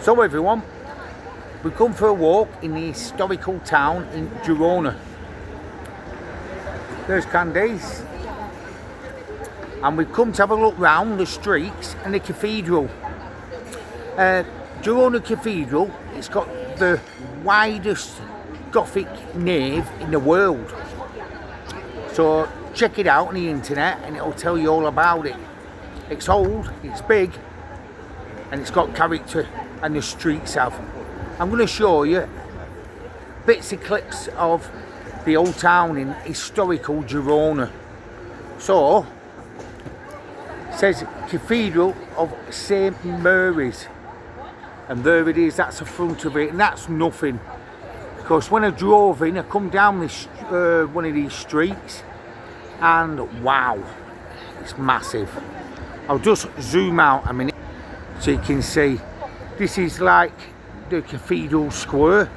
So everyone, we've come for a walk in the historical town in Girona. There's Candice. And we've come to have a look round the streets and the cathedral. Girona Cathedral, it's got the widest Gothic nave in the world. So check it out on the internet and it'll tell you all about it. It's old, it's big, and it's got character, and the streets have. I'm going to show you bits and clips of the old town in historical Girona. So, it says Cathedral of St Mary's, and there it is, that's the front of it, and that's nothing. Because when I drove in, I come down this one of these streets, and wow, it's massive. I'll just zoom out a minute so you can see. This is like the Cathedral Square.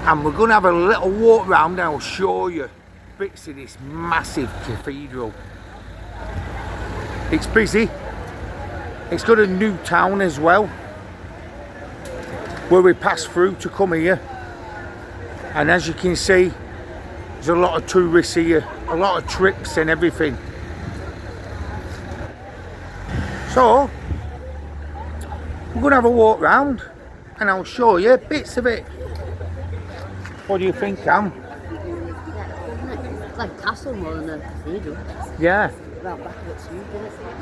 And we're going to have a little walk around and I'll show you bits of this massive cathedral. It's busy. It's got a new town as well, where we pass through to come here. And as you can see, there's a lot of tourists here, a lot of trips and everything. So, we're going to have a walk round and I'll show you bits of it. What do you think, Cam? It's like a castle more than a cathedral. Yeah. Around back of it's huge,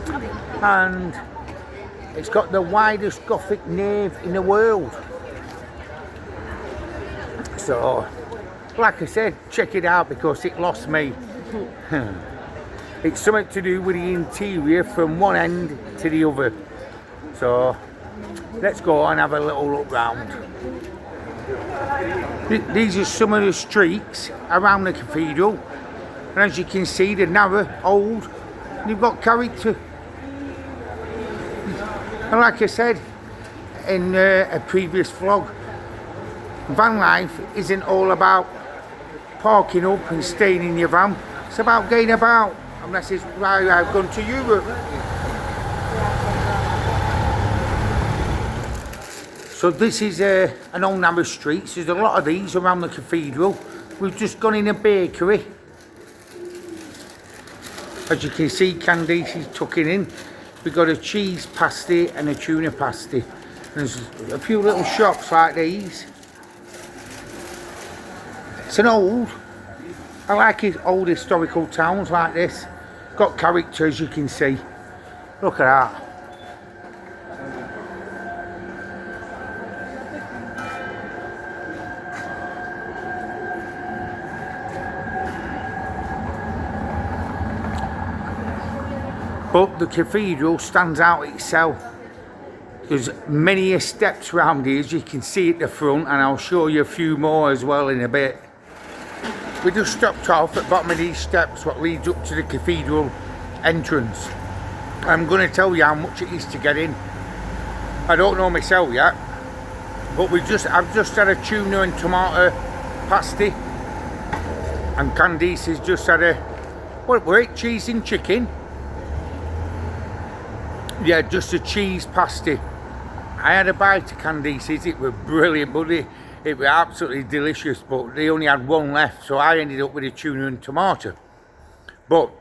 isn't it? And it's got the widest Gothic nave in the world. So, like I said, check it out because it lost me. It's something to do with the interior from one end to the other. So let's go and have a little look round. These are some of the streets around the cathedral, and as you can see, they're narrow, old, and you've got character. And like I said in a previous vlog, Vanlife isn't all about parking up and staying in your van. It's about getting about, unless it's right, I've gone to Europe. So this is an old narrow street. There's a lot of these around the cathedral. We've just gone in a bakery. As you can see, Candice is tucking in. We've got a cheese pasty and a tuna pasty. And there's a few little shops like these. It's an old, I like it, old historical towns like this. Got character, as you can see. Look at that. But the cathedral stands out itself. There's many steps around here, as you can see at the front, and I'll show you a few more as well in a bit. We just stopped off at the bottom of these steps what leads up to the cathedral entrance. I'm going to tell you how much it is to get in. I don't know myself yet, but I've just had a tuna and tomato pasty, and Candice has just had a, what were it, cheese and chicken? Yeah, just a cheese pasty. I had a bite of Candice's, it was brilliant, but it was absolutely delicious, but they only had one left, so I ended up with a tuna and tomato. But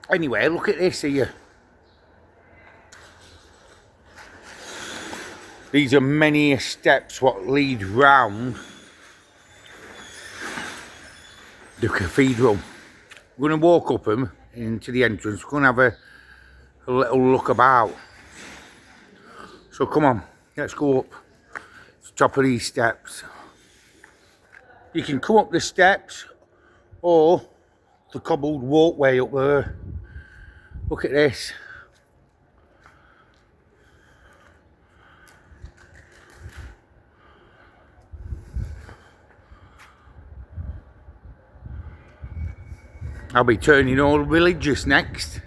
anyway, look at this here. These are many steps what lead round the cathedral. We're going to walk up them into the entrance. We're going to have a little look about. So come on, let's go up to the top of these steps. You can come up the steps or the cobbled walkway up there. Look at this. I'll be turning all religious next.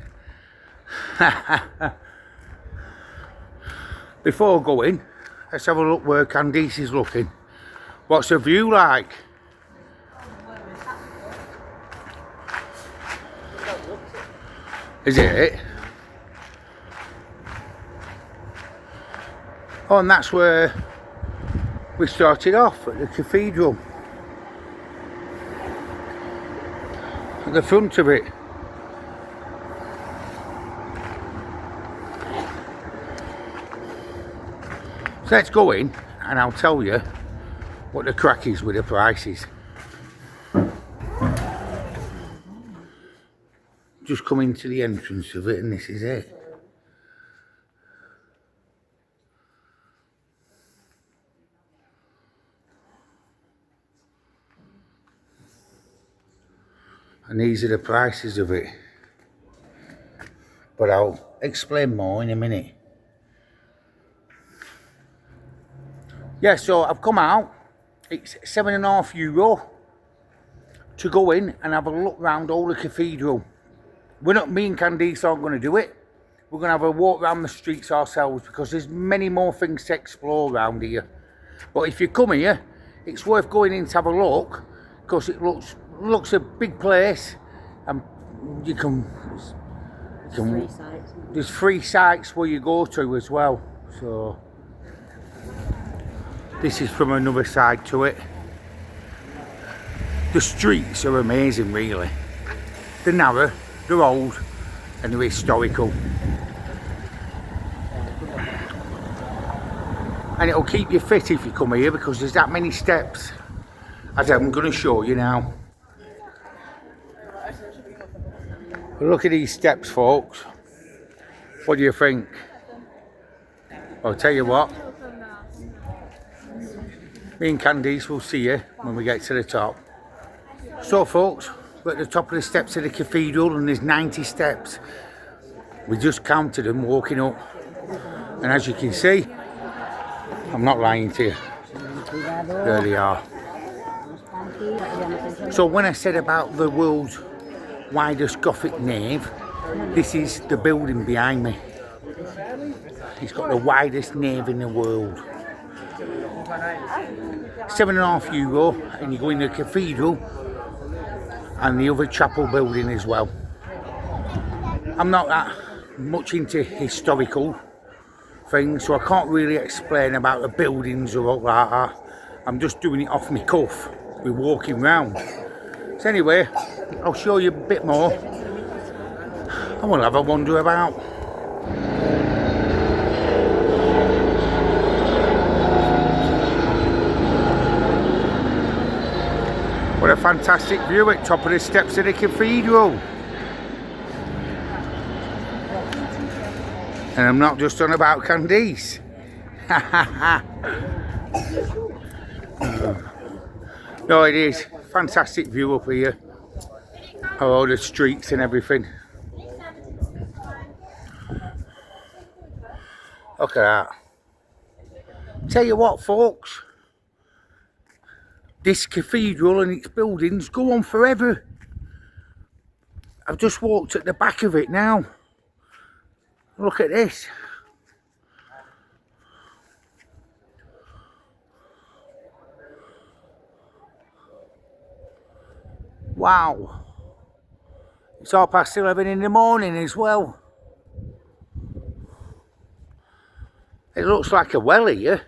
Before going, let's have a look where Candice is looking. What's the view like? Is it? Oh, and that's where we started off, at the cathedral. At the front of it. So let's go in and I'll tell you what the crack is with the prices. Just come into the entrance of it and this is it. And these are the prices of it. But I'll explain more in a minute. Yeah, so I've come out. It's €7.50 to go in and have a look round all the cathedral. Me and Candice aren't going to do it. We're going to have a walk around the streets ourselves because there's many more things to explore around here. But if you come here, it's worth going in to have a look because it looks a big place, and you can there's free sites where you go to as well. So this is from another side to it. The streets are amazing, really. They're narrow, they're old, and they're historical. And it'll keep you fit if you come here because there's that many steps, as I'm going to show you now. Look at these steps, folks. What do you think? I'll tell you what. Me and Candice will see you when we get to the top. So, folks, we're at the top of the steps of the cathedral and there's 90 steps. We just counted them walking up. And as you can see, I'm not lying to you. There they are. So when I said about the world's widest Gothic nave, this is the building behind me. It's got the widest nave in the world. €7.50 and you go in the cathedral and the other chapel building as well. I'm not that much into historical things, so I can't really explain about the buildings or all that. I'm just doing it off my cuff. We're walking round. So anyway, I'll show you a bit more and we'll have a wander about. What a fantastic view at top of the steps of the cathedral. And I'm not just on about Candice. No, it is. Fantastic view up here. All the streets and everything. Look at that. Tell you what, folks. This cathedral and its buildings go on forever. I've just walked at the back of it now. Look at this. Wow. It's 11:30 in the morning as well. It looks like a well here.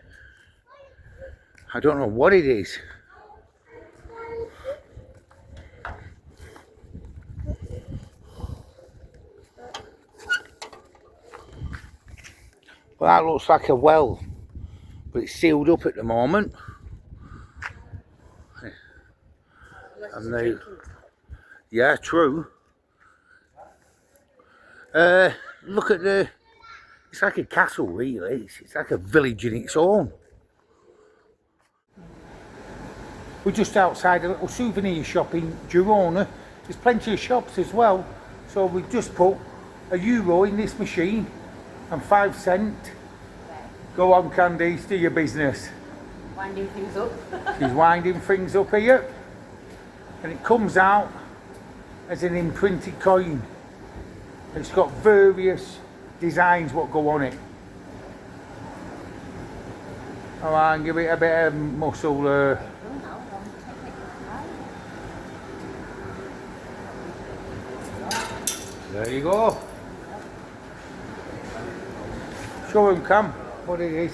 I don't know what it is. Well, that looks like a well, but it's sealed up at the moment. And yeah, true. Look at it's like a castle really, it's like a village in its own. We're just outside a little souvenir shop in Girona. There's plenty of shops as well, so we've just put €1 in this machine and 5 cents. Go on, Candice, do your business. Winding things up. She's winding things up here. And it comes out as an imprinted coin. It's got various designs what go on it. Come on, give it a bit of muscle there. There you go. Show him, Cam, what it is.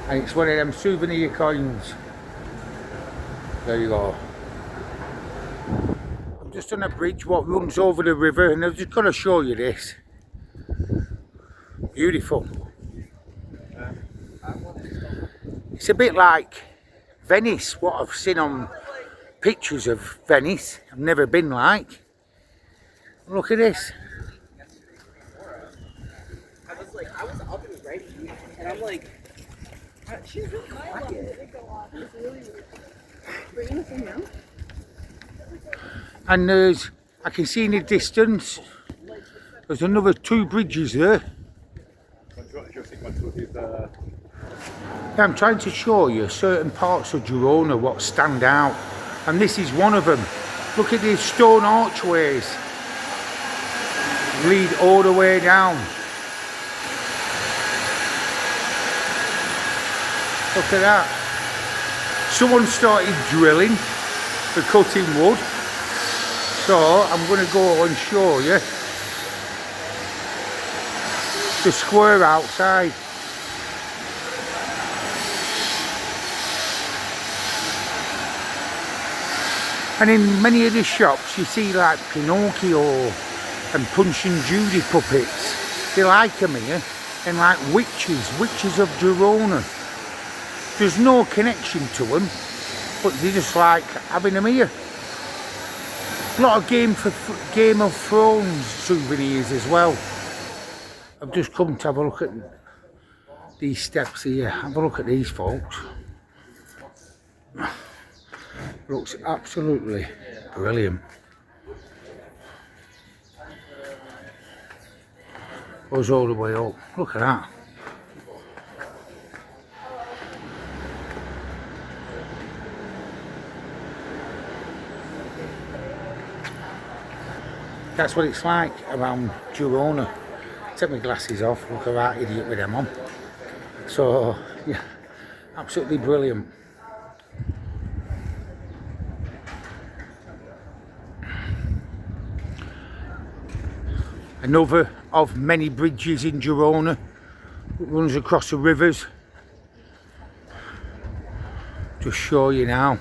And it's one of them souvenir coins. There you go. I'm just on a bridge what runs over the river, and I've just got to show you this. Beautiful. It's a bit like Venice, what I've seen on pictures of Venice. I've never been like. Look at this. I was up and ready, and I'm like, she's really quiet. And there's, I can see in the distance, there's another 2 bridges there. I'm trying to show you certain parts of Girona what stand out, and this is one of them. Look at these stone archways, lead all the way down. Look at that. Someone started drilling for cutting wood, so I'm going to go and show you the square outside. And in many of the shops you see like Pinocchio and Punch and Judy puppets. They like them here, and like witches of Girona. There's no connection to them, but they just like having them here. A lot of Game of Thrones souvenirs as well. I've just come to have a look at these steps here. Have a look at these, folks. Looks absolutely brilliant. Goes all the way up. Look at that. That's what it's like around Girona. Take my glasses off, look at that idiot with them on. So, yeah, absolutely brilliant. Another of many bridges in Girona. It runs across the rivers. Just show you now.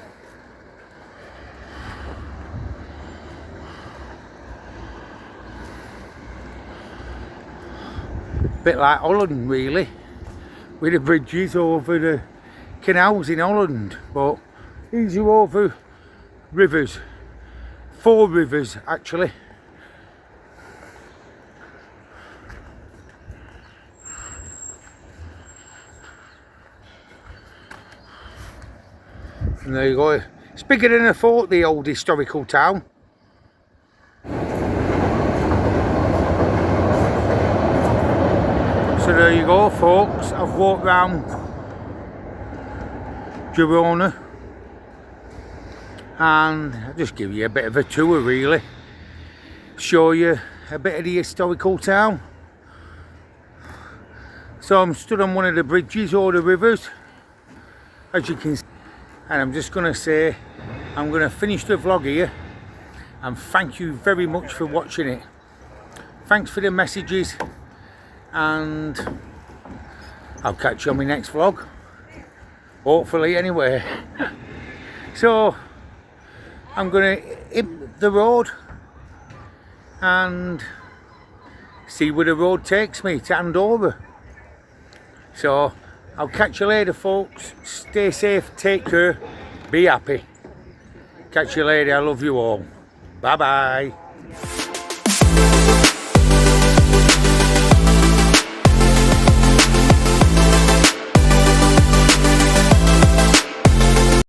Bit like Holland really, with the bridges over the canals in Holland, but these are over rivers, 4 rivers actually. And there you go, it's bigger than I thought, the old historical town. So there you go, folks. I've walked round Girona and I'll just give you a bit of a tour really. Show you a bit of the historical town. So I'm stood on one of the bridges or the rivers, as you can see. And I'm just going to say, I'm going to finish the vlog here. And thank you very much for watching it. Thanks for the messages. And I'll catch you on my next vlog, hopefully anyway. So I'm gonna hit the road and see where the road takes me to Andorra. So I'll catch you later, folks. Stay safe, take care, be happy. Catch you later, I love you all. Bye bye.